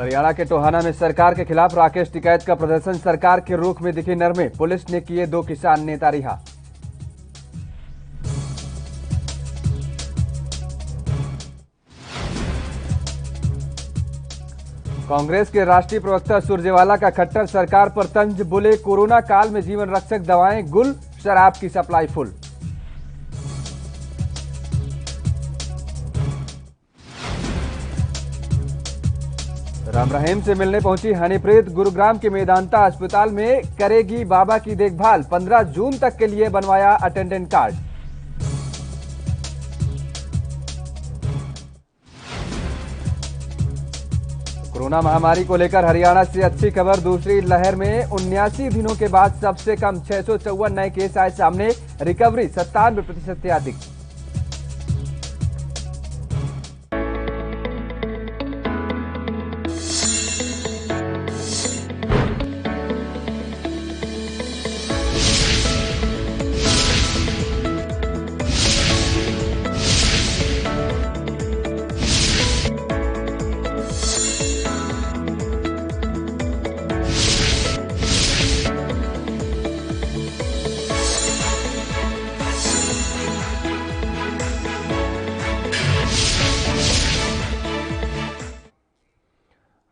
हरियाणा के टोहाना में सरकार के खिलाफ राकेश टिकैत का प्रदर्शन, सरकार के रुख में दिखी नरमी, पुलिस ने किए 2 किसान नेता रिहा। कांग्रेस के राष्ट्रीय प्रवक्ता सुरजेवाला का खट्टर सरकार पर तंज, बोले कोरोना काल में जीवन रक्षक दवाएं गुल, शराब की सप्लाई फुल। राम रहीम से मिलने पहुंची हनीप्रीत, गुरुग्राम के मेदांता अस्पताल में करेगी बाबा की देखभाल, 15 जून तक के लिए बनवाया अटेंडेंट कार्ड। कोरोना महामारी को लेकर हरियाणा से अच्छी खबर, दूसरी लहर में 79 दिनों के बाद सबसे कम 654 नए केस आए सामने, रिकवरी 97% से अधिक।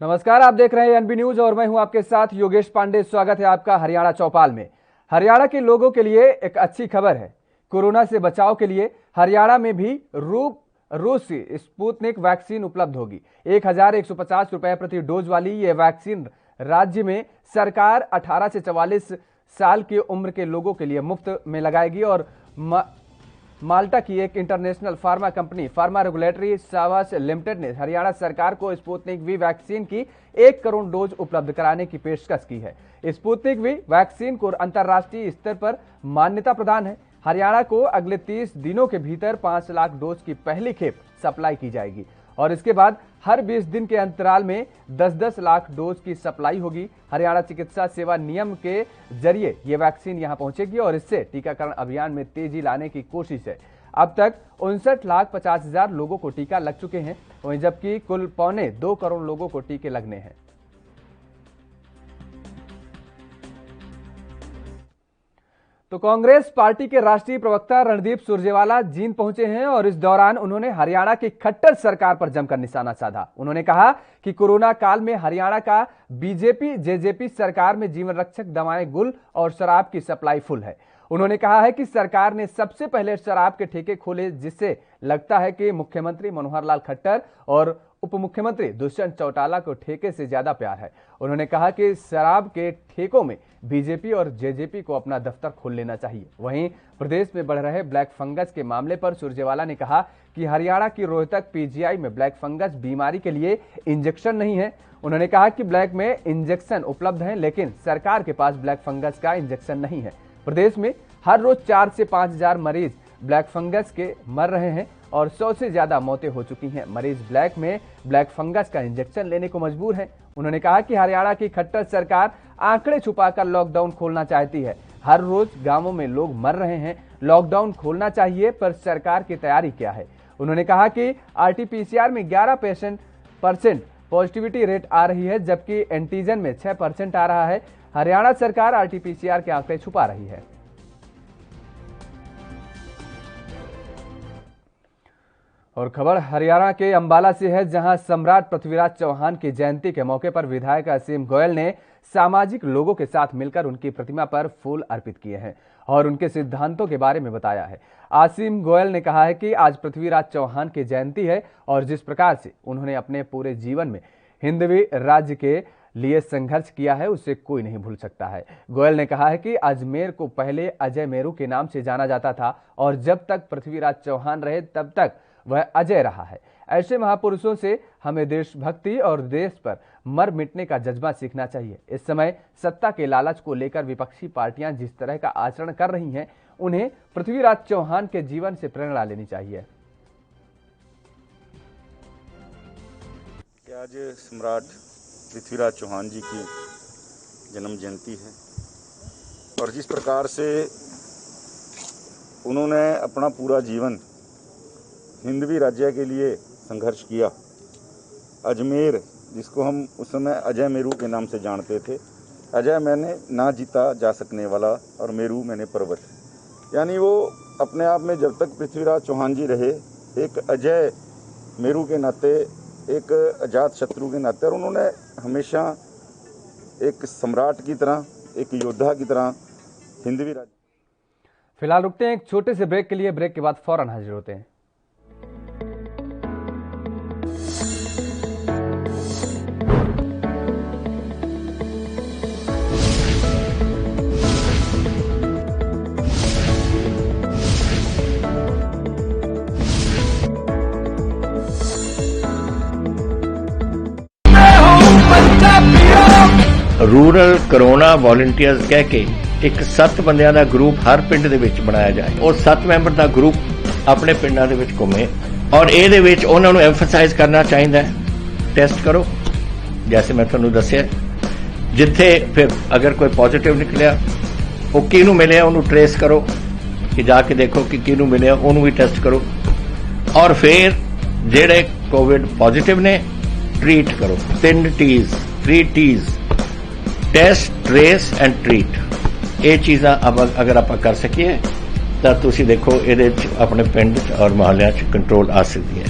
नमस्कार, आप देख रहे हैं एनबी न्यूज और मैं हूं आपके साथ योगेश पांडे। स्वागत है आपका हरियाणा चौपाल में। हरियाणा के लोगों के लिए एक अच्छी खबर है। कोरोना से बचाव के लिए हरियाणा में भी रूस स्पुतनिक वैक्सीन उपलब्ध होगी। 1150 रुपए प्रति डोज वाली ये वैक्सीन राज्य में सरकार 18 से 44 साल की उम्र के लोगों के लिए मुफ्त में लगाएगी और माल्टा की एक international pharma company pharma regulatory service limited ने हरियाणा सरकार को स्पुतनिक वी वैक्सीन की 1 करोड़ डोज उपलब्ध कराने की पेशकश की है। स्पुतनिक वी वैक्सीन को अंतर्राष्ट्रीय स्तर पर मान्यता प्रदान है। हरियाणा को अगले 30 दिनों के भीतर 5 लाख डोज की पहली खेप सप्लाई की जाएगी और इसके बाद हर 20 दिन के अंतराल में 10-10 लाख डोज की सप्लाई होगी। हरियाणा चिकित्सा सेवा नियम के जरिए ये वैक्सीन यहां पहुंचेगी और इससे टीकाकरण अभियान में तेजी लाने की कोशिश है। अब तक 59,50,000 लोगों को टीका लग चुके हैं, वहीं जबकि कुल 1.25 करोड़ लोगों को टीके लगने हैं। तो कांग्रेस पार्टी के राष्ट्रीय प्रवक्ता रणदीप सुरजेवाला जींद पहुंचे हैं और इस दौरान उन्होंने हरियाणा की खट्टर सरकार पर जमकर निशाना साधा। उन्होंने कहा कि कोरोना काल में हरियाणा का बीजेपी जेजेपी सरकार में जीवन रक्षक दवाएं गुल और शराब की सप्लाई फुल है। उन्होंने कहा है कि सरकार ने सबसे पहले शराब के ठेके खोले, जिससे लगता है कि मुख्यमंत्री मनोहर लाल खट्टर और उप मुख्यमंत्री दुष्यंत चौटाला को ठेके से ज्यादा प्यार है। उन्होंने कहा कि शराब के ठेकों में बीजेपी और जेजेपी को अपना दफ्तर खोल लेना चाहिए। वहीं प्रदेश में बढ़ रहे ब्लैक फंगस के मामले पर सुरजेवाला ने कहा कि हरियाणा की रोहतक पीजीआई में ब्लैक फंगस बीमारी के लिए इंजेक्शन नहीं है। उन्होंने कहा कि ब्लैक में इंजेक्शन उपलब्ध है, लेकिन सरकार के पास ब्लैक फंगस का इंजेक्शन नहीं है। प्रदेश में हर रोज 4 से 5 हजार मरीज ब्लैक फंगस के मर रहे हैं और 100 से ज्यादा मौतें हो चुकी हैं। मरीज ब्लैक फंगस का इंजेक्शन लेने को मजबूर हैं। उन्होंने कहा कि हरियाणा की खट्टर सरकार आंकड़े छुपाकर लॉकडाउन खोलना चाहती है। हर रोज गांवों में लोग मर रहे हैं, लॉकडाउन खोलना चाहिए, पर सरकार की तैयारी क्या है। उन्होंने कहा कि आरटीपीसीआर में 11% पॉजिटिविटी रेट आ रही है, जबकि एंटीजन में 6% आ रहा है। हरियाणा सरकार आरटीपीसीआर के आंकड़े छुपा रही है। और खबर हरियाणा के अंबाला से है, जहां सम्राट पृथ्वीराज चौहान की जयंती के मौके पर विधायक असीम गोयल ने सामाजिक लोगों के साथ मिलकर उनकी प्रतिमा पर फूल अर्पित किए हैं और उनके सिद्धांतों के बारे में बताया है। असीम गोयल ने कहा है कि आज पृथ्वीराज चौहान की जयंती है और जिस प्रकार से उन्होंने अपने पूरे जीवन में हिंदवी राज्य के लिए संघर्ष किया है, उसे कोई नहीं भूल सकता है। गोयल ने कहा है कि अजमेर को पहले अजय मेरू के नाम से जाना जाता था और जब तक पृथ्वीराज चौहान रहे तब तक वह अजय रहा है। ऐसे महापुरुषों से हमें देशभक्ति और देश पर मर मिटने का जज्बा सीखना चाहिए। इस समय सत्ता के लालच को लेकर विपक्षी पार्टियां जिस तरह का आचरण कर रही हैं, उन्हें पृथ्वीराज चौहान के जीवन से प्रेरणा लेनी चाहिए। आज सम्राट पृथ्वीराज चौहान जी की जन्म जयंती है और जिस प्रकार से उन्होंने अपना पूरा जीवन हिंदवी राज्य के लिए संघर्ष किया, अजमेर जिसको हम उस समय अजय मेरू के नाम से जानते थे। अजय मैंने ना जीता जा सकने वाला और मेरू मैंने पर्वत, यानी वो अपने आप में जब तक पृथ्वीराज चौहान जी रहे एक अजय मेरू के नाते, एक अजात शत्रु के नाते, और उन्होंने हमेशा एक सम्राट की तरह, एक योद्धा की तरह हिंदवी राज्य। फिलहाल रुकते हैं एक छोटे से ब्रेक के लिए। ब्रेक के बाद फौरन हाजिर होते हैं। रूरल कोरोना वॉलंटियर्स कह के एक 7 ਬੰਦਿਆਂ ਦਾ ਗਰੁੱਪ ਹਰ ਪਿੰਡ ਦੇ ਵਿੱਚ ਬਣਾਇਆ ਜਾਏ। ਉਹ 7 ਮੈਂਬਰ ਦਾ ਗਰੁੱਪ ਆਪਣੇ ਪਿੰਡਾਂ ਦੇ ਵਿੱਚ ਘੁੰਮੇ ਔਰ ਇਹਦੇ ਵਿੱਚ ਉਹਨਾਂ ਨੂੰ ਐਮਫਸਾਈਜ਼ ਕਰਨਾ ਚਾਹੀਦਾ ਹੈ, ਟੈਸਟ ਕਰੋ ਜੈਸੇ ਮੈਂ ਤੁਹਾਨੂੰ ਦੱਸਿਆ। ਜਿੱਥੇ ਫਿਰ ਅਗਰ ਕੋਈ ਪੋਜ਼ਿਟਿਵ ਨਿਕਲਿਆ ਉਹ ਕਿਹਨੂੰ ਮਿਲਿਆ ਉਹਨੂੰ ਟ੍ਰੇਸ ਕਰੋ ਕਿ ਜਾ ਕੇ ਦੇਖੋ ਕਿ ਕਿਹਨੂੰ ਮਿਲਿਆ, ਉਹਨੂੰ ਵੀ ਟੈਸਟ ਕਰੋ ਔਰ ਫਿਰ ਜਿਹੜੇ ਕੋਵਿਡ ਪੋਜ਼ਿਟਿਵ ਨੇ ਟ੍ਰੀਟ ਕਰੋ। 3 T's test, trace and treat. ਇਹ ਚੀਜ਼ਾਂ ਅਗਰ ਆਪਾਂ ਕਰ ਸਕੀਏ ਤਾਂ ਤੁਸੀਂ ਦੇਖੋ ਇਹਦੇ ਚ ਆਪਣੇ ਪਿੰਡ ਔਰ ਮੁਹੱਲਿਆਂ ਚ ਕੰਟਰੋਲ ਆ ਸਕਦੀ ਹੈ।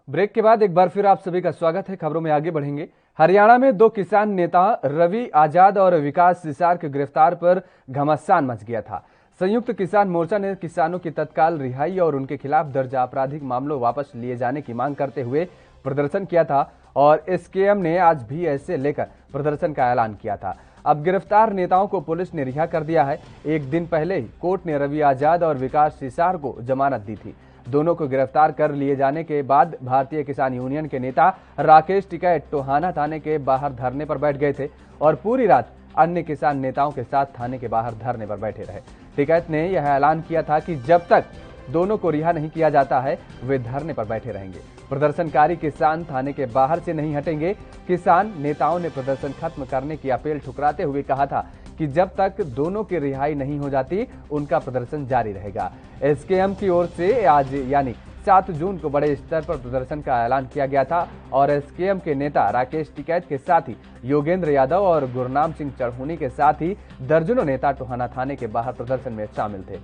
ब्रेक के बाद एक बार फिर आप सभी का स्वागत है। खबरों में आगे बढ़ेंगे। हरियाणा में 2 किसान नेता रवि आजाद और विकास सिसार के गिरफ्तार पर घमासान मच गया था। संयुक्त किसान मोर्चा ने किसानों की तत्काल रिहाई और उनके खिलाफ दर्ज आपराधिक मामलों वापस लिए जाने की मांग करते हुए प्रदर्शन किया था और एसकेएम ने आज भी ऐसे लेकर प्रदर्शन का ऐलान किया था। अब गिरफ्तार नेताओं को पुलिस ने रिहा कर दिया है। एक दिन पहले ही कोर्ट ने रवि आजाद और विकास सिसार को जमानत दी थी। दोनों को गिरफ्तार कर लिए जाने के बाद भारतीय किसान यूनियन के नेता राकेश टिकैत टोहाना थाने के बाहर धरने पर बैठ गए थे और पूरी रात अन्य किसान नेताओं के साथ थाने के बाहर धरने पर बैठे रहे। टिकैत ने यह ऐलान किया था कि जब तक दोनों को रिहा नहीं किया जाता है वे धरने पर बैठे रहेंगे। प्रदर्शनकारी किसान थाने के बाहर से नहीं हटेंगे। किसान नेताओं ने प्रदर्शन खत्म करने की अपील ठुकराते हुए कहा था कि जब तक दोनों की रिहाई नहीं हो जाती उनका प्रदर्शन जारी रहेगा। एसकेएम की ओर से आज यानी 7 जून को बड़े स्तर पर प्रदर्शन का ऐलान किया गया था और एसकेएम के नेता राकेश टिकैत के साथ ही योगेंद्र यादव और गुरनाम सिंह चढ़ूनी के साथ ही दर्जनों नेता टोहाना थाने के बाहर प्रदर्शन में शामिल थे।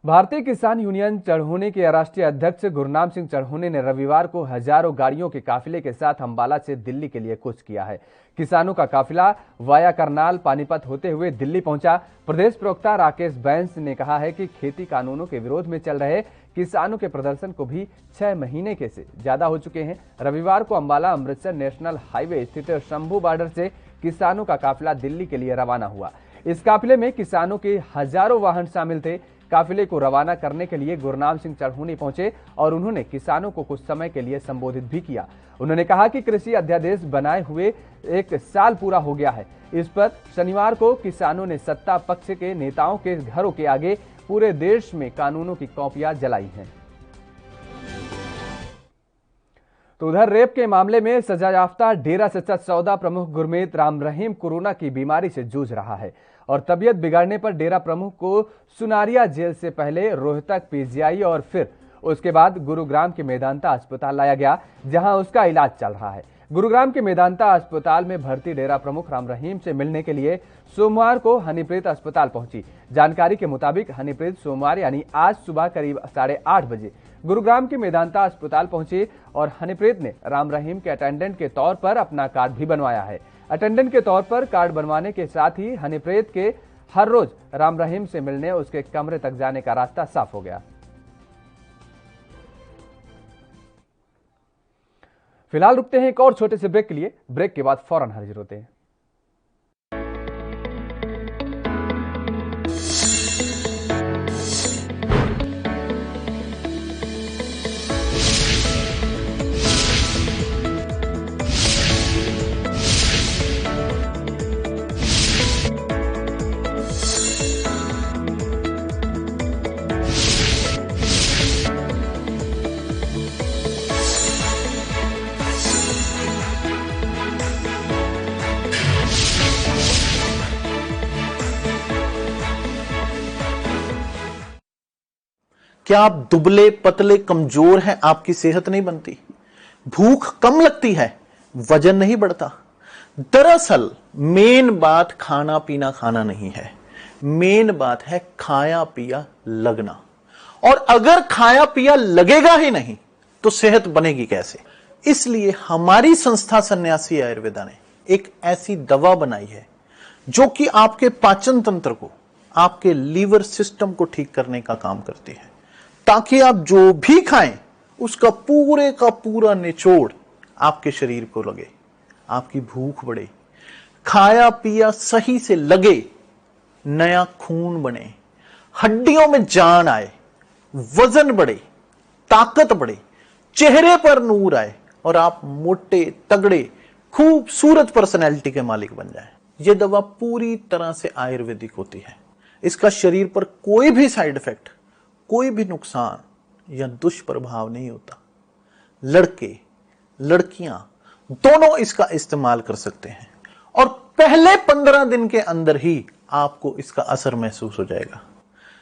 भारतीय किसान यूनियन चढ़ूनी के राष्ट्रीय अध्यक्ष गुरनाम सिंह चढ़ूनी ने रविवार को हजारों गाड़ियों के काफिले के साथ अंबाला से दिल्ली के लिए कूच किया है। किसानों का काफिला वाया करनाल पानीपत होते हुए दिल्ली पहुंचा। प्रदेश प्रवक्ता राकेश बैंस ने कहा है कि खेती कानूनों के विरोध में चल रहे किसानों के प्रदर्शन को भी 6 महीने के से ज्यादा हो चुके हैं। रविवार को अंबाला अमृतसर नेशनल हाईवे स्थित शंभू बॉर्डर से किसानों का काफिला दिल्ली के लिए रवाना हुआ। इस काफिले में किसानों के हजारों वाहन शामिल थे। काफिले को रवाना करने के लिए गुरनाम सिंह चढ़ूनी पहुंचे और उन्होंने किसानों को कुछ समय के लिए संबोधित भी किया। उन्होंने कहा कि कृषि अध्यादेश बनाए हुए 1 साल पूरा हो गया है। इस पर शनिवार को किसानों ने सत्ता पक्ष के नेताओं के घरों के आगे पूरे देश में कानूनों की कॉपियां जलाई हैं। तो उधर रेप के मामले में सजायाफ्ता डेरा सच्चा सौदा प्रमुख गुरमीत राम रहीम कोरोना की बीमारी से जूझ रहा है और तबीयत बिगड़ने पर डेरा प्रमुख को सुनारिया जेल से पहले रोहतक पीजीआई और फिर उसके बाद गुरुग्राम के मेदांता अस्पताल लाया गया, जहां उसका इलाज चल रहा है। गुरुग्राम के मेदांता अस्पताल में भर्ती डेरा प्रमुख राम रहीम से मिलने के लिए सोमवार को हनीप्रीत अस्पताल पहुंची। जानकारी के मुताबिक हनीप्रीत सोमवार यानी आज सुबह करीब 8:30 बजे गुरुग्राम के मेदांता अस्पताल पहुंची और हनीप्रीत ने राम रहीम के अटेंडेंट के तौर पर अपना कार्ड भी बनवाया है। अटेंडेंट के तौर पर कार्ड बनवाने के साथ ही हनीप्रीत के हर रोज राम रहीम से मिलने उसके कमरे तक जाने का रास्ता साफ हो गया। फिलहाल रुकते हैं एक और छोटे से ब्रेक के लिए। ब्रेक के बाद फौरन हाजिर होते हैं। क्या आप दुबले पतले कमजोर हैं, आपकी सेहत नहीं बनती? भूख कम लगती है, वजन नहीं बढ़ता? दरअसल मेन बात खाना पीना खाना नहीं है, मेन बात है खाया पिया लगना। और अगर खाया पिया लगेगा ही नहीं तो सेहत बनेगी कैसे? इसलिए हमारी संस्था सन्यासी आयुर्वेदा ने एक ऐसी दवा बनाई है जो कि आपके पाचन तंत्र को, आपके लीवर सिस्टम को ठीक करने का काम करती है, ताकि आप जो भी खाएं उसका पूरे का पूरा निचोड़ आपके शरीर को लगे, आपकी भूख बढ़े, खाया पिया सही से लगे, नया खून बने, हड्डियों में जान आए, वजन बढ़े, ताकत बढ़े, चेहरे पर नूर आए और आप मोटे तगड़े खूबसूरत पर्सनैलिटी के मालिक बन जाएं। यह दवा पूरी तरह से आयुर्वेदिक होती है। इसका शरीर पर कोई भी साइड इफेक्ट, कोई भी नुकसान या दुष्प्रभाव नहीं होता। लड़के लड़कियां दोनों इसका इस्तेमाल कर सकते हैं और पहले 15 दिन के अंदर ही आपको इसका असर महसूस हो जाएगा।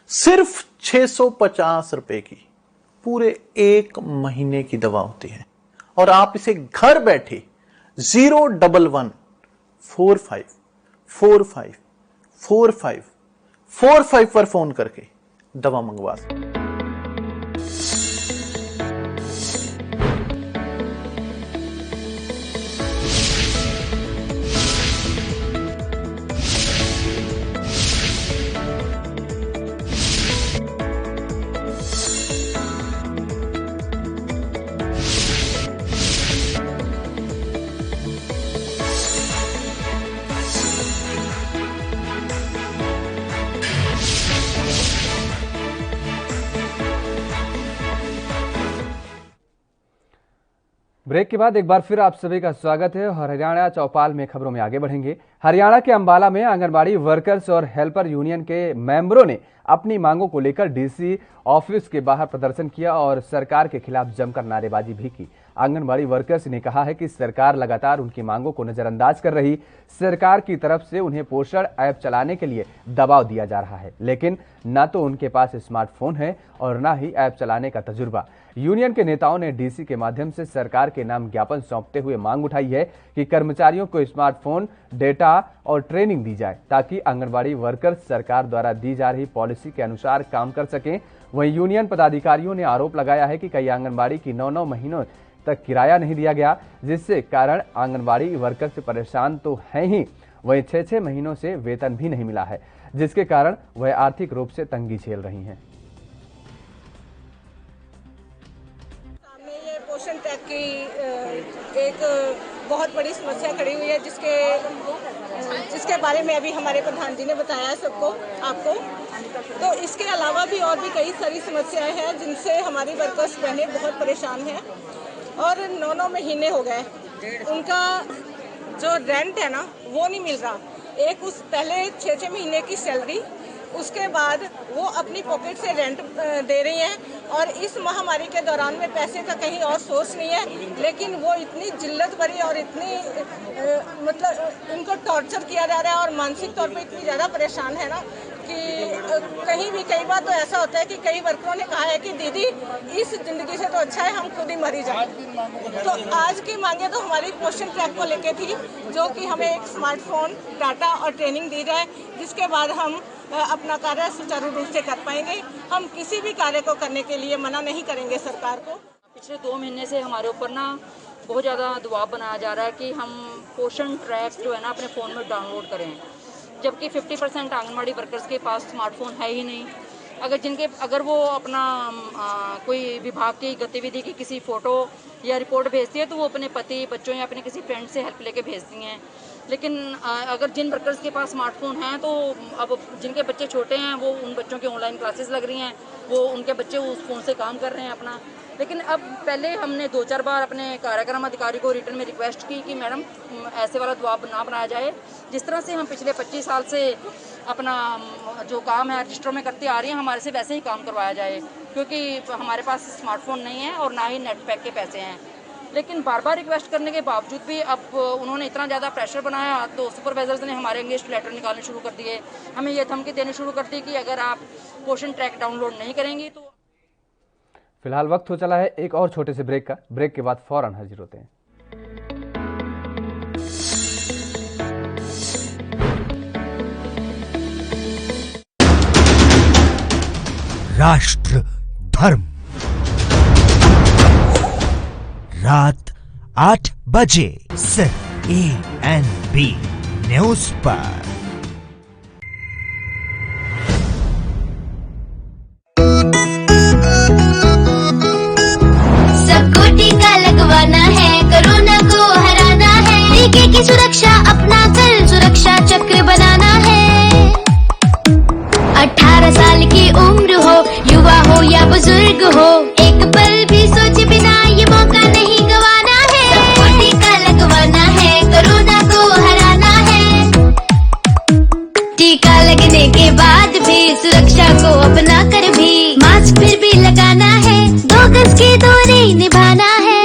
सिर्फ 650 रुपए की पूरे 1 महीने की दवा होती है और आप इसे घर बैठे 01145454545 पर फोन करके दवा मंगवा सकते हैं। ब्रेक के बाद एक बार फिर आप सभी का स्वागत है और हरियाणा चौपाल में खबरों में आगे बढ़ेंगे। हरियाणा के अंबाला में आंगनबाड़ी वर्कर्स और हेल्पर यूनियन के मेंबरों ने अपनी मांगों को लेकर डीसी ऑफिस के बाहर प्रदर्शन किया और सरकार के खिलाफ जमकर नारेबाजी भी की। आंगनबाड़ी वर्कर्स ने कहा है कि सरकार लगातार उनकी मांगों को नजरअंदाज कर रही। सरकार की तरफ से उन्हें पोषण ऐप चलाने के लिए दबाव दिया जा रहा है, लेकिन न तो उनके पास स्मार्टफोन है और न ही ऐप चलाने का तजुर्बा। यूनियन के नेताओं ने डीसी के माध्यम से सरकार के नाम ज्ञापन सौंपते हुए मांग उठाई है कि कर्मचारियों को स्मार्टफोन, डेटा और ट्रेनिंग दी जाए ताकि आंगनबाड़ी वर्कर्स सरकार द्वारा दी जा रही पॉलिसी के अनुसार काम कर सकें। वहीं यूनियन पदाधिकारियों ने आरोप लगाया है कि कई आंगनबाड़ी की 9 महीनों तक किराया नहीं दिया गया, जिससे कारण आंगनबाड़ी वर्कर्स परेशान तो हैं ही, वहीं 6-6 महीनों से वेतन भी नहीं मिला है, जिसके कारण वह आर्थिक रूप से तंगी झेल रही हैं। पोषण टैग की एक बहुत बड़ी समस्या खड़ी हुई है, जिसके बारे में अभी हमारे प्रधान जी ने बताया सबको, आपको। तो इसके अलावा भी और भी कई सारी समस्याएं हैं जिनसे हमारी वर्कर्स बहनें बहुत परेशान हैं और 9 महीने हो गए उनका जो रेंट है ना वो नहीं मिल रहा। एक उस पहले 6-6 महीने की सैलरी, उसके बाद वो अपनी पॉकेट से रेंट दे रही हैं और इस महामारी के दौरान में पैसे का कहीं और सोर्स नहीं है, लेकिन वो इतनी जिल्लत भरी और इतनी मतलब इनको टॉर्चर किया जा रहा है और मानसिक तौर पे इतनी ज़्यादा परेशान है ना कि कहीं भी कई बार तो ऐसा होता है कि कई वर्करों ने कहा है कि दीदी इस जिंदगी से तो अच्छा है हम खुद ही मरी जाए। तो आज की मांगे तो हमारी पोषण ट्रैक को लेके थी, जो कि हमें एक स्मार्टफोन, डाटा और ट्रेनिंग दी जाए, जिसके बाद हम अपना कार्य सुचारू रूप से कर पाएंगे। हम किसी भी कार्य को करने के लिए मना नहीं करेंगे सरकार को। पिछले 2 महीने से हमारे ऊपर ना बहुत ज़्यादा दबाव बनाया जा रहा है कि हम पोषण ट्रैक जो है ना अपने फ़ोन में डाउनलोड करें, जबकि 50% आंगनबाड़ी वर्कर्स के पास स्मार्टफोन है ही नहीं। अगर वो अपना कोई विभाग की गतिविधि की किसी फ़ोटो या रिपोर्ट भेजती है तो वो अपने पति, बच्चों या अपने किसी फ्रेंड से हेल्प लेके भेजती हैं। लेकिन अगर जिन वर्कर्स के पास स्मार्टफोन हैं तो अब जिनके बच्चे छोटे हैं वो उन बच्चों की ऑनलाइन क्लासेस लग रही हैं, वो उनके बच्चे उस फ़ोन से काम कर रहे हैं अपना। लेकिन अब पहले हमने 2-4 बार अपने कार्यक्रम अधिकारी को रिटर्न में रिक्वेस्ट की कि मैडम ऐसे वाला दबाव ना बनाया जाए, जिस तरह से हम पिछले 25 साल से अपना जो काम है रजिस्टरों में करते आ रही हैं, हमारे से वैसे ही काम करवाया जाए, क्योंकि हमारे पास स्मार्टफोन नहीं है और ना ही नेट पैक के पैसे हैं। लेकिन बार बार रिक्वेस्ट करने के बावजूद भी अब उन्होंने इतना ज़्यादा प्रेशर बनाया तो सुपरवाइजर्स ने हमारे अगेंस्ट लेटर निकालने शुरू कर दिए, हमें ये धमकी देनी शुरू कर दी कि अगर आप पोषण ट्रैक डाउनलोड नहीं करेंगी तो। फिलहाल वक्त हो चला है एक और छोटे से ब्रेक का। ब्रेक के बाद फौरन हाजिर होते हैं। राष्ट्र धर्म रात 8 बजे सिर्फ ANB न्यूज पर। सबको टीका लगवाना है, कोरोना को हराना है, टीके की सुरक्षा अपना कर सुरक्षा चक्र बनाना है। 18 साल की उम्र हो, युवा हो या बुजुर्ग हो, एक पल भी सोचे बिना ये मौका नहीं गवाना है। सबको टीका लगवाना है, कोरोना को हराना है। टीका लगने के बाद भी सुरक्षा को अपना कर भी मास्क फिर भी लगाना है, 2 गज की दूरी निभाना है।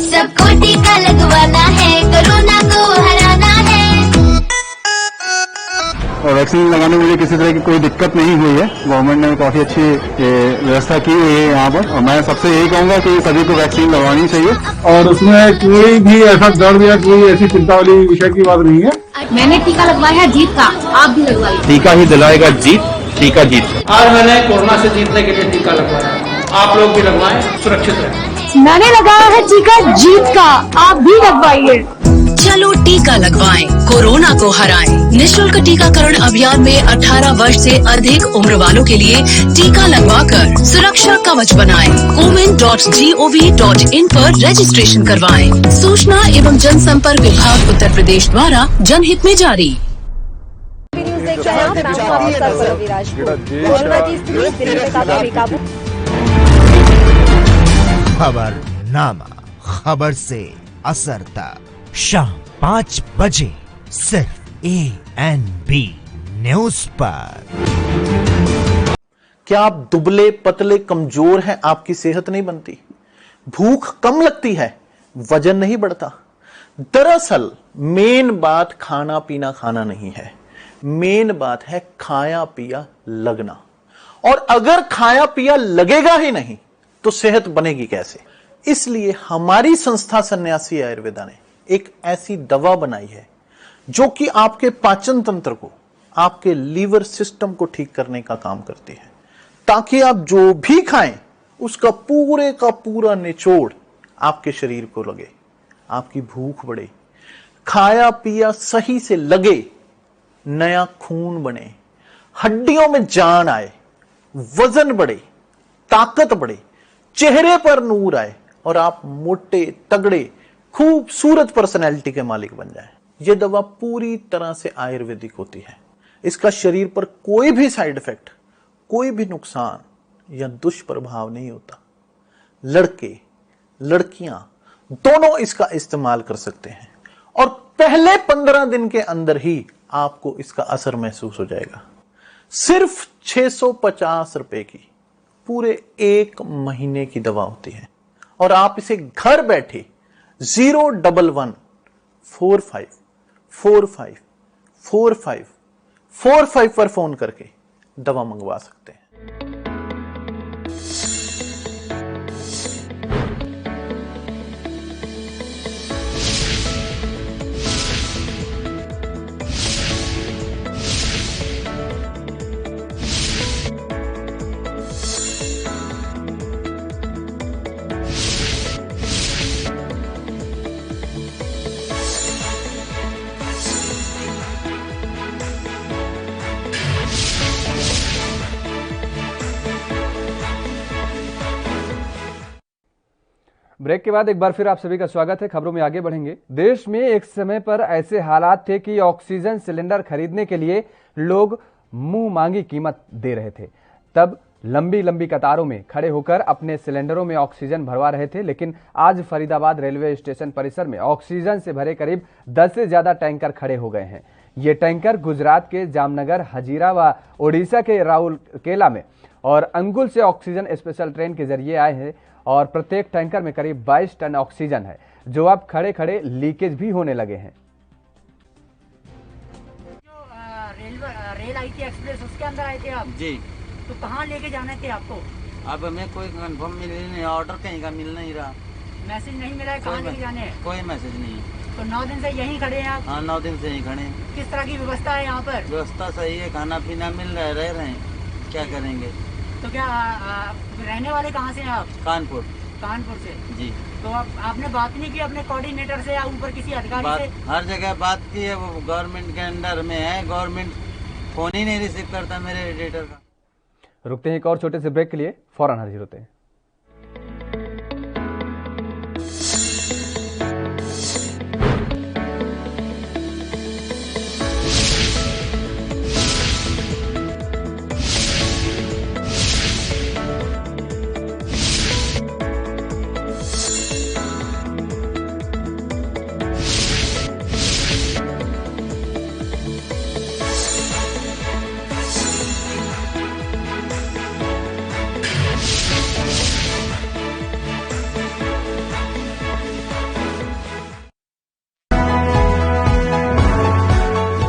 सबको टीका लगवाना है, कोरोना को हराना है। और वैक्सीन लगाने में मुझे किसी तरह की कोई दिक्कत नहीं हुई है। गवर्नमेंट ने काफी अच्छी व्यवस्था की हुई है यहाँ पर, और मैं सबसे यही कहूंगा कि सभी को वैक्सीन लगवानी चाहिए। और उसमें कोई भी ऐसा डर या कोई ऐसी चिंता वाली विषय की बात नहीं है। मैंने टीका लगवाया है जीत का, आप भी लगवाइए। टीका ही दिलाएगा जीत, टीका जीत। आज मैंने कोरोना से जीतने के लिए टीका लगवाया, आप लोग भी लगवाएं, सुरक्षित रहें। मैंने लगाया है टीका जीत का, आप भी लगवाइए। चलो टीका लगवाएं, कोरोना को हराएं। निःशुल्क टीकाकरण अभियान में 18 वर्ष से अधिक उम्र वालों के लिए टीका लगवाकर सुरक्षा कवच बनाएं। comin.gov.in पर रजिस्ट्रेशन करवाएं। सूचना एवं जनसंपर्क विभाग उत्तर प्रदेश द्वारा जनहित में जारी। खबरनामा, खबर से असर तक शाम 5 बजे सिर्फ ANB न्यूज पर। क्या आप दुबले पतले कमजोर हैं, आपकी सेहत नहीं बनती, भूख कम लगती है, वजन नहीं बढ़ता? दरअसल मेन बात खाना पीना खाना नहीं है, मेन बात है खाया पिया लगना। और अगर खाया पिया लगेगा ही नहीं तो सेहत बनेगी कैसे? इसलिए हमारी संस्था सन्यासी आयुर्वेदा ने एक ऐसी दवा बनाई है जो कि आपके पाचन तंत्र को, आपके लीवर सिस्टम को ठीक करने का काम करती है, ताकि आप जो भी खाएं उसका पूरे का पूरा निचोड़ आपके शरीर को लगे, आपकी भूख बढ़े, खाया पिया सही से लगे, नया खून बने, हड्डियों में जान आए, वजन बढ़े, ताकत बढ़े, चेहरे पर नूर आए और आप मोटे तगड़े खूबसूरत पर्सनैलिटी के मालिक बन जाएं। यह दवा पूरी तरह से आयुर्वेदिक होती है। इसका शरीर पर कोई भी साइड इफेक्ट, कोई भी नुकसान या दुष्प्रभाव नहीं होता। लड़के लड़कियां दोनों इसका इस्तेमाल कर सकते हैं और पहले 15 दिन के अंदर ही आपको इसका असर महसूस हो जाएगा। सिर्फ 650 रुपए की पूरे 1 महीने की दवा होती है और आप इसे घर बैठे 01145454545 पर फोन करके दवा मंगवा सकते हैं। ब्रेक के बाद एक बार फिर आप सभी का स्वागत है। खबरों में आगे बढ़ेंगे। देश में एक समय पर ऐसे हालात थे कि ऑक्सीजन सिलेंडर खरीदने के लिए लोग मुंह मांगी कीमत दे रहे थे। तब लंबी लंबी कतारों में खड़े होकर अपने सिलेंडरों में ऑक्सीजन भरवा रहे थे। लेकिन आज फरीदाबाद रेलवे स्टेशन परिसर में ऑक्सीजन से भरे करीब 10 से ज्यादा टैंकर खड़े हो गए हैं। ये टैंकर गुजरात के जामनगर, हजीरा व ओडिशा के राउरकेला में और अंगुल से ऑक्सीजन स्पेशल ट्रेन के जरिए आए हैं और प्रत्येक टैंकर में करीब 22 टन ऑक्सीजन है, जो अब खड़े खड़े लीकेज भी होने लगे हैं। रेल आई थी एक्सप्रेस, उसके अंदर आए थे आप जी, तो कहाँ लेके जाने थे आपको? अब हमें कोई कंफर्म मिल नहीं, ऑर्डर कहीं का मिल नहीं रहा। मैसेज नहीं मिला है, कहाँ लेके जाने हैं? कोई मैसेज नहीं है। तो 9 दिन से यहीं खड़े हैं आप? हाँ 9 दिन से यहीं खड़े हैं। किस तरह की व्यवस्था है यहाँ पर? व्यवस्था सही है, खाना पीना मिल रहा है, रह रहे हैं, क्या करेंगे। तो क्या रहने वाले कहाँ से हैं आप? कानपुर। कानपुर से जी। तो आपने बात नहीं की अपने कोऑर्डिनेटर से या ऊपर किसी अधिकारी से? हर जगह बात की है, वो गवर्नमेंट के अंडर में है, गवर्नमेंट फोन ही नहीं रिसीव करता मेरे एडिटर का। रुकते हैं एक और छोटे से ब्रेक के लिए, फौरन हाजिर होते हैं।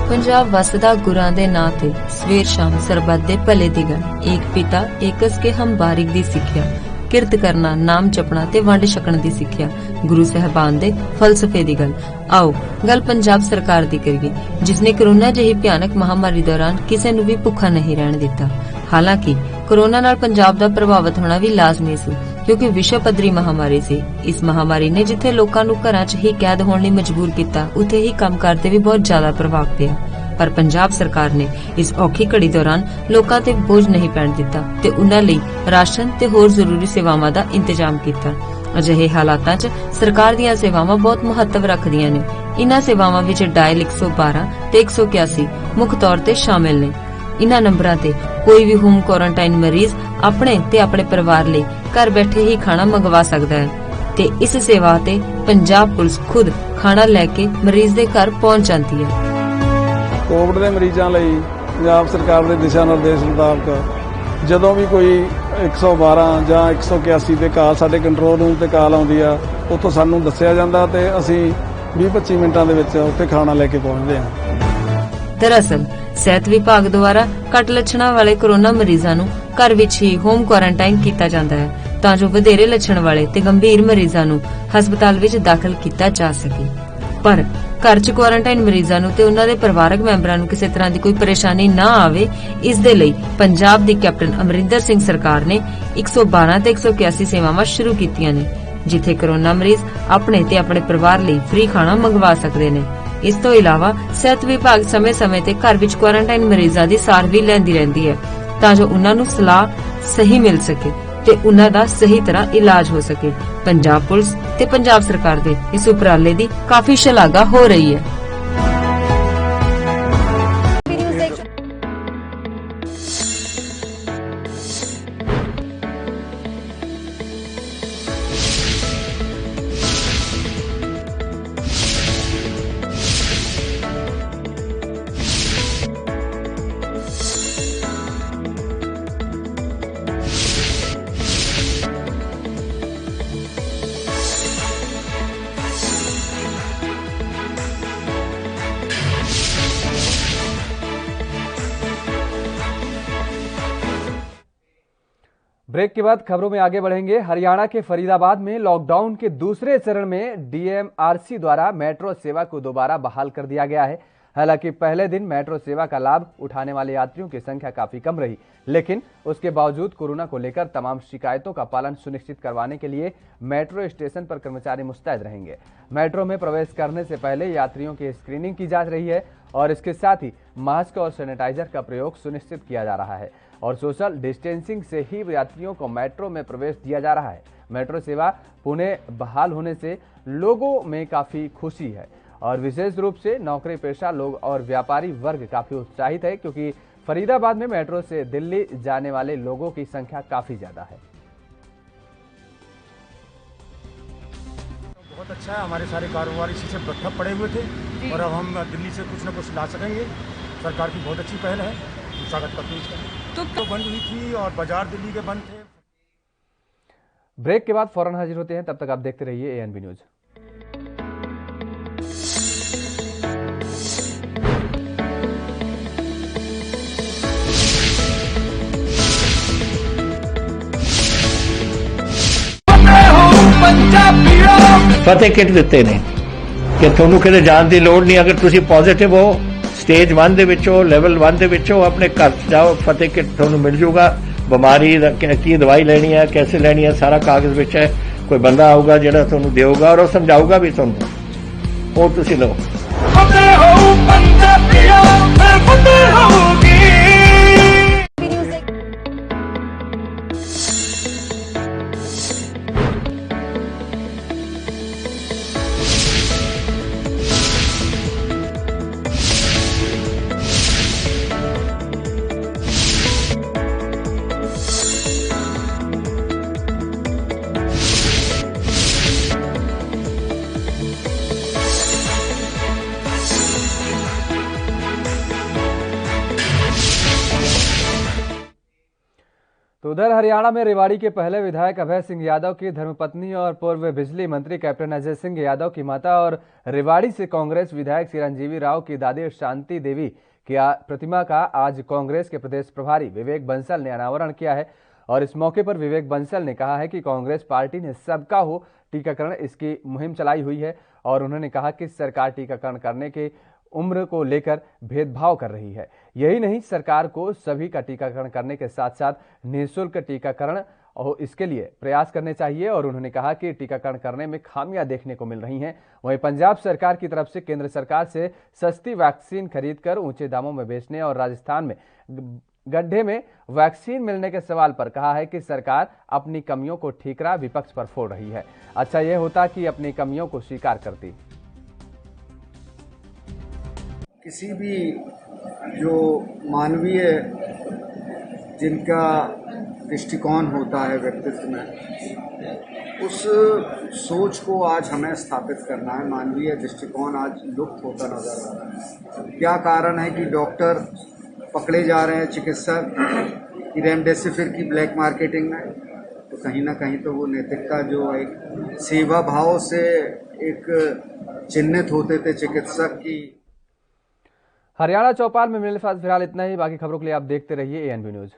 ਪੰਜਾਬ ਵਸਦਾ ਗੁਰਾਂ ਦੇ ਨਾਂ ਤੇ ਸਵੇਰ ਸ਼ਾਮ ਸਰਬੱਤ ਦੇ ਭਲੇ ਦੀ ਗੱਲ, ਏਕ ਪਿਤਾ ਏਕਸ ਕੇ ਹਮ ਬਾਰਿਕ ਦੀ ਸਿੱਖਿਆ, ਕਿਰਤ ਕਰਨਾ, ਨਾਮ ਜਪਣਾ ਤੇ ਵੰਡ ਛਕਣ ਦੀ ਸਿੱਖਿਆ, ਗੁਰੂ ਸਾਹਿਬਾਨ ਦੇ ਫਲਸਫੇ ਦੀ ਗੱਲ। ਆਓ ਗੱਲ ਪੰਜਾਬ ਸਰਕਾਰ ਦੀ ਕਰੀਏ, ਜਿਸ ਨੇ ਕੋਰੋਨਾ ਜਿਹੀ ਭਿਆਨਕ ਮਹਾਮਾਰੀ ਦੌਰਾਨ ਕਿਸੇ ਨੂੰ ਵੀ ਭੁੱਖਾ ਨਹੀਂ ਰਹਿਣ ਦਿੱਤਾ। ਹਾਲਾਂਕਿ ਕੋਰੋਨਾ ਨਾਲ ਪੰਜਾਬ ਦਾ ਪ੍ਰਭਾਵਿਤ ਹੋਣਾ ਵੀ ਲਾਜ਼ਮੀ ਸੀ, ਕਿਉਂਕਿ ਵਿਸ਼ਵ ਪੱਧਰੀ ਮਹਾਮਾਰੀ ਸੀ। ਇਸ ਮਹਾਮਾਰੀ ਨੇ ਜਿੱਥੇ ਲੋਕਾਂ ਨੂੰ ਘਰਾਂ 'ਚ ਹੀ ਕੈਦ ਹੋਣ ਲਈ ਮਜਬੂਰ ਕੀਤਾ, ਉੱਥੇ ਹੀ ਕੰਮਕਾਰ ਤੇ ਵੀ ਬਹੁਤ ਜ਼ਿਆਦਾ ਪ੍ਰਭਾਵ ਪਿਆ। ਪਰ ਪੰਜਾਬ ਸਰਕਾਰ ਨੇ ਇਸ ਔਖੀ ਘੜੀ ਦੌਰਾਨ ਲੋਕਾਂ ਤੇ ਬੋਝ ਨਹੀਂ ਪੈਣ ਦਿੱਤਾ ਤੇ ਉਨ੍ਹਾਂ ਲਈ ਰਾਸ਼ਨ ਤੇ ਹੋਰ ਜ਼ਰੂਰੀ ਸੇਵਾਵਾਂ ਦਾ ਇੰਤਜ਼ਾਮ ਕੀਤਾ। ਅਜਿਹੇ ਹਾਲਾਤਾਂ 'ਚ ਸਰਕਾਰ ਦੀਆਂ ਸੇਵਾਵਾਂ ਬਹੁਤ ਮਹੱਤਵ ਰੱਖਦੀਆਂ ਨੇ। ਇਨ੍ਹਾਂ ਸੇਵਾਵਾਂ ਵਿੱਚ ਡਾਇਲ 112 ਤੇ 181 ਮੁੱਖ ਤੌਰ ਤੇ ਸ਼ਾਮਿਲ ਨੇ। ਇਨ੍ਹਾਂ ਨੰਬਰਾਂ ਤੇ ਕੋਈ ਵੀ ਹੋਮ ਕੁਆਰੰਟਾਈਨ ਮਰੀਜ਼ ਆਪਣੇ ਤੇ ਆਪਣੇ ਪਰਿਵਾਰ ਲਈ ਘਰ ਬੈਠੇ ਹੀ ਖਾਣਾ ਮੰਗਵਾ ਸਕਦਾ ਹੈ ਤੇ ਇਸ ਸੇਵਾ ਤੇ ਪੰਜਾਬ ਪੁਲਿਸ ਖੁਦ ਖਾਣਾ ਲੈ ਕੇ ਮਰੀਜ਼ ਦੇ ਘਰ ਪਹੁੰਚ ਜਾਂਦੀ ਹੈ। ਕੋਵਿਡ ਦੇ ਮਰੀਜ਼ਾਂ ਲਈ ਪੰਜਾਬ ਸਰਕਾਰ ਦੇ ਦਿਸ਼ਾ ਨਿਰਦੇਸ਼ ਮੁਤਾਬਕ ਜਦੋਂ ਵੀ ਕੋਈ 112 ਜਾਂ 181 ਤੇ ਕਾਲ ਸਾਡੇ ਕੰਟਰੋਲ ਰੂਮ ਤੇ ਕਾਲ ਆਉਂਦੀ ਆ, ਉੱਥੋਂ ਸਾਨੂੰ ਦੱਸਿਆ ਜਾਂਦਾ ਤੇ ਅਸੀਂ 20-25 ਮਿੰਟਾਂ ਦੇ ਵਿੱਚ ਉੱਥੇ ਖਾਣਾ ਲੈ ਕੇ ਪਹੁੰਚਦੇ ਹਾਂ। ਦਰਅਸਲ ਸਿਹਤ ਵਿਭਾਗ ਦੁਆਰਾ ਘੱਟ ਲੱਛਣਾਂ ਵਾਲੇ ਕੋਰੋਨਾ ਮਰੀਜ਼ਾਂ ਨੂੰ ਘਰ ਵਿੱਚ ਹੀ ਹੋਮ ਕੁਆਰੰਟਾਈਨ ਕੀਤਾ ਜਾਂਦਾ ਹੈ ਤਾਂ ਜੋ ਵਧੇਰੇ ਲੱਛਣ ਵਾਲੇ ਤੇ ਗੰਭੀਰ ਮਰੀਜ਼ਾਂ ਨੂੰ ਹਸਪਤਾਲ ਵਿੱਚ ਦਾਖਲ ਕੀਤਾ ਜਾ ਸਕੇ। ਪਰ ਘਰ 'ਚ ਕੁਆਰੰਟਾਈਨ ਮਰੀਜ਼ਾਂ ਨੂੰ ਤੇ ਉਹਨਾਂ ਦੇ ਪਰਿਵਾਰਕ ਮੈਂਬਰਾਂ ਨੂੰ ਕਿਸੇ ਤਰ੍ਹਾਂ ਦੀ ਕੋਈ ਪਰੇਸ਼ਾਨੀ ਨਾ ਆਵੇ, ਇਸ ਦੇ ਲਈ ਪੰਜਾਬ ਦੀ ਕੈਪਟਨ ਅਮਰਿੰਦਰ ਸਿੰਘ ਸਰਕਾਰ ਨੇ 112 ਤੇ 181 ਸੇਵਾਵਾਂ ਸ਼ੁਰੂ ਕੀਤੀਆਂ ਨੇ, ਜਿੱਥੇ ਕੋਰੋਨਾ ਮਰੀਜ਼ ਆਪਣੇ ਤੇ ਆਪਣੇ ਪਰਿਵਾਰ ਲਈ ਫ੍ਰੀ ਖਾਣਾ ਮੰਗਵਾ ਸਕਦੇ ਨੇ। ਇਸ ਤੋਂ ਇਲਾਵਾ ਸਿਹਤ ਵਿਭਾਗ ਸਮੇਂ-ਸਮੇਂ ਤੇ ਘਰ ਵਿੱਚ ਕੁਆਰੰਟਾਈਨ ਮਰੀਜ਼ਾਂ ਦੀ ਸਾਰ ਵੀ ਲੈਂਦੀ ਰਹਿੰਦੀ ਹੈ ਤਾਂ ਜੋ ਉਹਨਾਂ ਨੂੰ ਸਲਾਹ ਸਹੀ ਮਿਲ ਸਕੇ ਤੇ ਉਹਨਾਂ ਦਾ ਸਹੀ ਤਰ੍ਹਾਂ ਇਲਾਜ ਹੋ ਸਕੇ। ਪੰਜਾਬ ਪੁਲਿਸ ਤੇ ਪੰਜਾਬ ਸਰਕਾਰ ਦੇ ਇਸ ਉਪਰਾਲੇ ਦੀ ਕਾਫੀ ਸ਼ਲਾਘਾ ਹੋ ਰਹੀ ਹੈ। ब्रेक के बाद खबरों में आगे बढ़ेंगे। हरियाणा के फरीदाबाद में लॉकडाउन के दूसरे चरण में डीएमआरसी द्वारा मेट्रो सेवा को दोबारा बहाल कर दिया गया है। हालांकि पहले दिन मेट्रो सेवा का लाभ उठाने वाले यात्रियों की संख्या काफी कम रही, लेकिन उसके बावजूद कोरोना को लेकर तमाम शिकायतों का पालन सुनिश्चित करवाने के लिए मेट्रो स्टेशन पर कर्मचारी मुस्तैद रहेंगे। मेट्रो में प्रवेश करने से पहले यात्रियों की स्क्रीनिंग की जा रही है और इसके साथ ही मास्क और सैनिटाइजर का प्रयोग सुनिश्चित किया जा रहा है और सोशल डिस्टेंसिंग से ही यात्रियों को मेट्रो में प्रवेश दिया जा रहा है। मेट्रो सेवा पुणे बहाल होने से लोगों में काफी खुशी है और विशेष रूप से नौकरी पेशा लोग और व्यापारी वर्ग काफी उत्साहित है, क्योंकि फरीदाबाद में मेट्रो से दिल्ली जाने वाले लोगों की संख्या काफी ज्यादा है। बहुत अच्छा है, हमारे सारे कारोबार इसी से ठप पड़े हुए थे और अब हम दिल्ली से कुछ न कुछ ला सकेंगे। सरकार की बहुत अच्छी पहल है, स्वागत करते हैं इसका। तो बंद हुई थी और बाजार दिल्ली के बंद थे। ब्रेक के बाद फौरन हाजिर होते हैं, तब तक आप देखते रहिए एएनबी न्यूज। ਫਤਿਹ ਕਿਟ ਦਿੱਤੇ ਨੇ ਕਿ ਤੁਹਾਨੂੰ ਕਿਤੇ ਜਾਣ ਦੀ ਲੋੜ ਨਹੀਂ। ਅਗਰ ਤੁਸੀਂ ਪੋਜ਼ਿਟਿਵ ਹੋ, ਸਟੇਜ 1 ਦੇ ਵਿੱਚ ਹੋ, ਲੈਵਲ 1 ਦੇ ਵਿੱਚ ਹੋ, ਆਪਣੇ ਘਰ ਜਾਓ, ਫਤਿਹ ਕਿਟ ਤੁਹਾਨੂੰ ਮਿਲ ਜੂਗਾ। ਬਿਮਾਰੀ ਦਾ ਕੀ ਦਵਾਈ ਲੈਣੀ ਹੈ, कैसे ਲੈਣੀ ਹੈ, ਸਾਰਾ ਕਾਗਜ਼ ਵਿੱਚ ਹੈ। ਕੋਈ ਬੰਦਾ ਆਊਗਾ ਜਿਹੜਾ ਤੁਹਾਨੂੰ ਦੇਊਗਾ ਔਰ ਉਹ ਸਮਝਾਊਗਾ ਵੀ ਤੁਹਾਨੂੰ, ਉਹ ਤੁਸੀਂ ਲਓ। तो उधर हरियाणा में रेवाड़ी के पहले विधायक अभय सिंह यादव की धर्मपत्नी और पूर्व बिजली मंत्री कैप्टन अजय सिंह यादव की माता और रेवाड़ी से कांग्रेस विधायक चिरंजीवी राव की दादी शांति देवी की प्रतिमा का आज कांग्रेस के प्रदेश प्रभारी विवेक बंसल ने अनावरण किया है। और इस मौके पर विवेक बंसल ने कहा है कि कांग्रेस पार्टी ने सबका हो टीकाकरण इसकी मुहिम चलाई हुई है और उन्होंने कहा कि सरकार टीकाकरण करने के उम्र को लेकर भेदभाव कर रही है। यही नहीं, सरकार को सभी का टीकाकरण करने के साथ साथ निःशुल्क टीकाकरण और इसके लिए प्रयास करने चाहिए। और उन्होंने कहा कि टीकाकरण करने में खामियां देखने को मिल रही हैं। वहीं पंजाब सरकार की तरफ से केंद्र सरकार से सस्ती वैक्सीन खरीदकर ऊंचे दामों में बेचने और राजस्थान में गड्ढे में वैक्सीन मिलने के सवाल पर कहा है कि सरकार अपनी कमियों को ठीकरा विपक्ष पर फोड़ रही है। अच्छा यह होता कि अपनी कमियों को स्वीकार करती। किसी भी जो मानवीय जिनका दृष्टिकोण होता है व्यक्तित्व में, उस सोच को आज हमें स्थापित करना है। मानवीय दृष्टिकोण आज लुप्त होता नजर आ रहा है। क्या कारण है कि डॉक्टर पकड़े जा रहे हैं, चिकित्सक की रेमडेसिविर की ब्लैक मार्केटिंग में? तो कहीं ना कहीं तो वो नैतिकता जो एक सेवा भाव से एक चिन्हित होते थे चिकित्सक की। हरियाणा चौपाल में मिलने फिलहाल इतना ही। बाकी खबरों के लिए आप देखते रहिए ANB न्यूज।